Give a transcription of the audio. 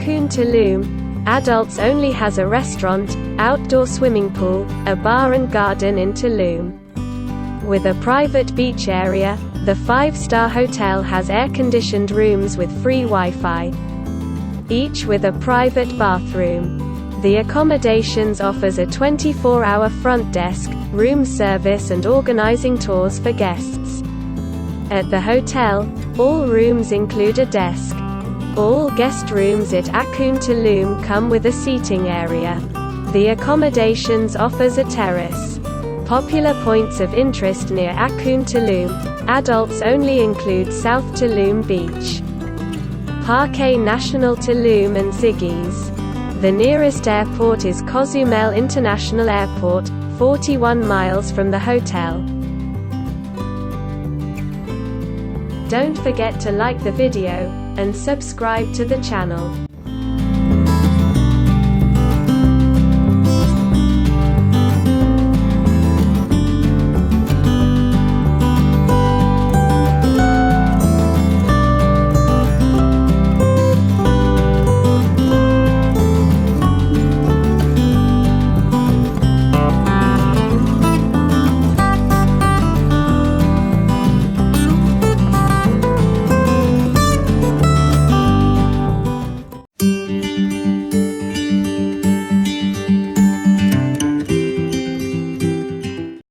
Akkuun Tulum, adults only, has a restaurant, outdoor swimming pool, a bar and garden in Tulum. With a private beach area, the 5-star hotel has air-conditioned rooms with free Wi-Fi, each with a private bathroom. The accommodations offers a 24-hour front desk, room service and organizing tours for guests. At the hotel, all rooms include a desk. All guest rooms at Akkuun Tulum come with a seating area. The accommodations offers a terrace. Popular points of interest near Akkuun Tulum, adults only, include South Tulum Beach, Parque National Tulum and Ziggy's. The nearest airport is Cozumel International Airport, 41 miles from the hotel. Don't forget to like the video and subscribe to the channel.